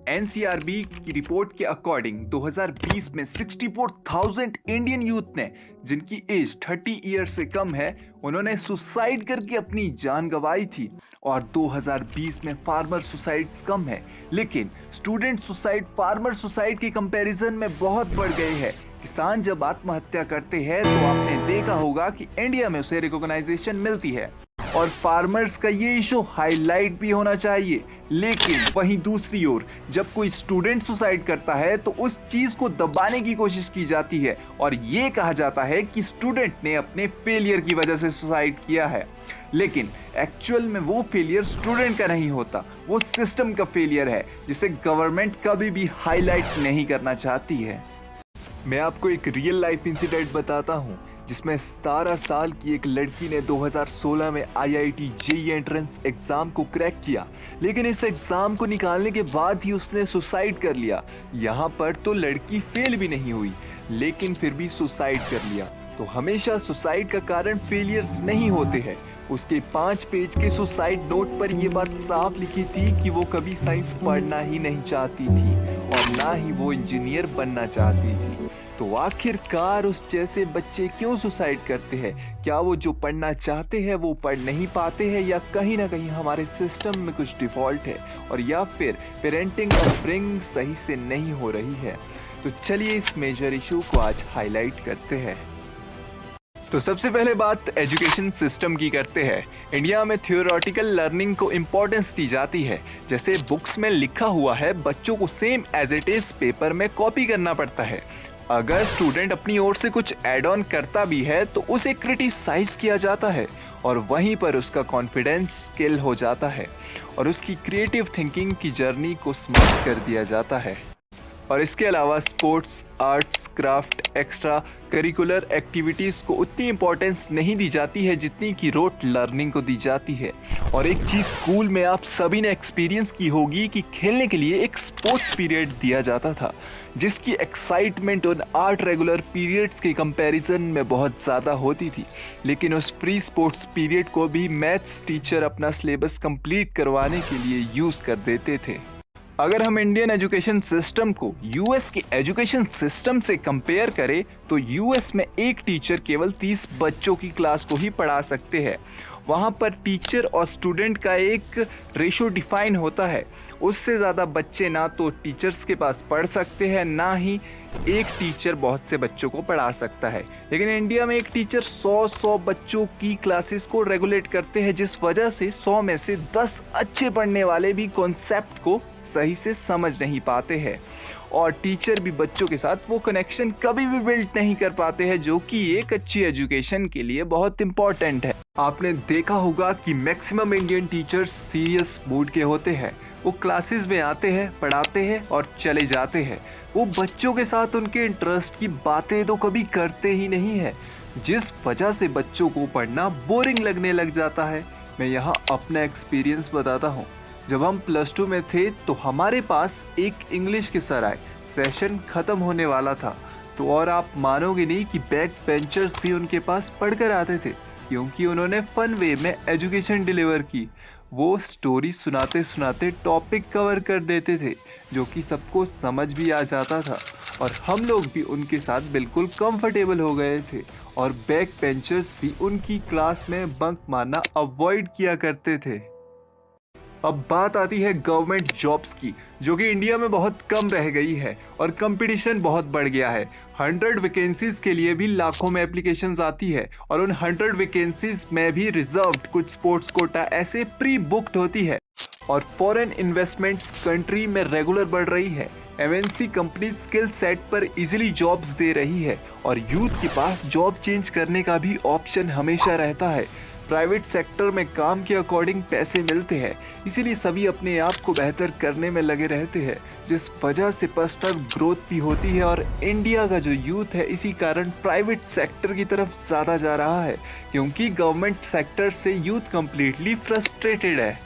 NCRB की report के according 2020 में 64,000 इंडियन यूथ ने, जिनकी एज 30 ईयर से कम है, उन्होंने सुसाइड करके अपनी जान गंवाई थी। और 2020 में फार्मर सुसाइड्स कम है, लेकिन स्टूडेंट सुसाइड फार्मर सुसाइड के कंपैरिजन में बहुत बढ़ गए हैं। किसान जब आत्महत्या करते हैं तो आपने देखा होगा कि इंडिया में उसे रिकॉग्नाइजेशन मिलती है और फार्मर्स का ये इशू हाईलाइट भी होना चाहिए। लेकिन वहीं दूसरी ओर जब कोई स्टूडेंट सुसाइड करता है तो उस चीज को दबाने की कोशिश की जाती है और ये कहा जाता है कि स्टूडेंट ने अपने फेलियर की वजह से सुसाइड किया है। लेकिन एक्चुअल में वो फेलियर स्टूडेंट का नहीं होता, वो सिस्टम का फेलियर है, जिसे गवर्नमेंट कभी भी हाईलाइट नहीं करना चाहती है। मैं आपको एक रियल लाइफ इंसिडेंट बताता हूँ, जिसमें 17 साल की एक लड़की ने 2016 में आईआईटी जेईई एंट्रेंस एग्जाम को क्रैक किया, लेकिन इस एग्जाम को निकालने के बाद ही उसने सुसाइड कर लिया। यहाँ पर तो लड़की फेल भी नहीं हुई, लेकिन फिर भी सुसाइड कर लिया। तो हमेशा सुसाइड का कारण फेलियर्स नहीं होते हैं। उसके 5 पेज के सुसाइड नोट पर यह बात साफ लिखी थी कि वो कभी साइंस पढ़ना ही नहीं चाहती थी और ना ही वो इंजीनियर बनना चाहती थी। तो आखिरकार उस जैसे बच्चे क्यों सुसाइड करते हैं? क्या वो जो पढ़ना चाहते हैं वो पढ़ नहीं पाते हैं, या कहीं ना कहीं हमारे सिस्टम में कुछ डिफॉल्ट है, और या फिर पेरेंटिंग अपब्रिंगिंग सही से नहीं हो रही है? तो चलिए इस मेजर इशू को आज हाईलाइट करते हैं। तो सबसे पहले बात एजुकेशन सिस्टम की करते हैं। इंडिया में थियोरेटिकल लर्निंग को इम्पोर्टेंस दी जाती है। जैसे बुक्स में लिखा हुआ है, बच्चों को same as it is paper में कॉपी करना पड़ता है। अगर स्टूडेंट अपनी ओर से कुछ ऐड ऑन करता भी है तो उसे क्रिटिसाइज किया जाता है और वहीं पर उसका कॉन्फिडेंस किल हो जाता है और उसकी क्रिएटिव थिंकिंग की जर्नी को समाप्त कर दिया जाता है। और इसके अलावा sports, arts, craft, extra curricular activities को उतनी इम्पोर्टेंस नहीं दी जाती है जितनी कि रोट लर्निंग को दी जाती है। और एक चीज़ स्कूल में आप सभी ने एक्सपीरियंस की होगी कि खेलने के लिए एक स्पोर्ट्स पीरियड दिया जाता था, जिसकी एक्साइटमेंट उन 8 रेगुलर पीरियड्स के कंपैरिजन में बहुत ज़्यादा होती थी। लेकिन उस फ्री स्पोर्ट्स पीरियड को भी मैथ्स टीचर अपना सिलेबस कंप्लीट करवाने के लिए यूज़ कर देते थे। अगर हम इंडियन एजुकेशन सिस्टम को यूएस के एजुकेशन सिस्टम से कंपेयर करें तो यूएस में एक टीचर केवल 30 बच्चों की क्लास को ही पढ़ा सकते हैं। वहाँ पर टीचर और स्टूडेंट का एक रेशो डिफाइन होता है। उससे ज़्यादा बच्चे ना तो टीचर्स के पास पढ़ सकते हैं, ना ही एक टीचर बहुत से बच्चों को पढ़ा सकता है। लेकिन इंडिया में एक टीचर 100 बच्चों की क्लासेस को रेगुलेट करते हैं, जिस वजह से 100 में से 10 अच्छे पढ़ने वाले भी कॉन्सेप्ट को सही से समझ नहीं पाते हैं और टीचर भी बच्चों के साथ वो कनेक्शन कभी भी बिल्ड नहीं कर पाते हैं, जो कि एक अच्छी एजुकेशन के लिए बहुत इंपॉर्टेंट है। आपने देखा होगा कि maximum Indian teachers serious mood के होते हैं। वो क्लासेस में आते हैं, पढ़ाते हैं और चले जाते हैं। वो बच्चों के साथ उनके इंटरेस्ट की बातें तो कभी करते ही नहीं है, जिस वजह से बच्चों को पढ़ना बोरिंग लगने लग जाता है। मैं यहाँ अपना एक्सपीरियंस बताता हूँ। जब हम +2 में थे तो हमारे पास एक इंग्लिश के सर आए। सेशन ख़त्म होने वाला था तो और आप मानोगे नहीं कि बैक बेंचर्स भी उनके पास पढ़कर आते थे, क्योंकि उन्होंने फन वे में एजुकेशन डिलीवर की। वो स्टोरी सुनाते सुनाते टॉपिक कवर कर देते थे, जो कि सबको समझ भी आ जाता था और हम लोग भी उनके साथ बिल्कुल कंफर्टेबल हो गए थे। और बैक बेंचर्स भी उनकी क्लास में बंक मारना अवॉइड किया करते थे। अब बात आती है गवर्नमेंट जॉब्स की, जो कि इंडिया में बहुत कम रह गई है और कंपटीशन बहुत बढ़ गया है। 100 वैकेंसीज के लिए भी लाखों में एप्लीकेशंस आती है और उन 100 वैकेंसीज में भी रिजर्व्ड कुछ स्पोर्ट्स कोटा ऐसे प्री बुक्ड होती है। और फॉरेन इन्वेस्टमेंट्स कंट्री में रेगुलर बढ़ रही है। एमएनसी कंपनी स्किल सेट पर इजीली जॉब्स दे रही है और यूथ के पास जॉब चेंज करने का भी ऑप्शन हमेशा रहता है। प्राइवेट सेक्टर में काम के अकॉर्डिंग पैसे मिलते हैं, इसीलिए सभी अपने आप को बेहतर करने में लगे रहते हैं, जिस वजह से पर्सनल ग्रोथ भी होती है। और इंडिया का जो यूथ है इसी कारण प्राइवेट सेक्टर की तरफ ज़्यादा जा रहा है, क्योंकि गवर्नमेंट सेक्टर से यूथ कम्प्लीटली फ्रस्ट्रेटेड है।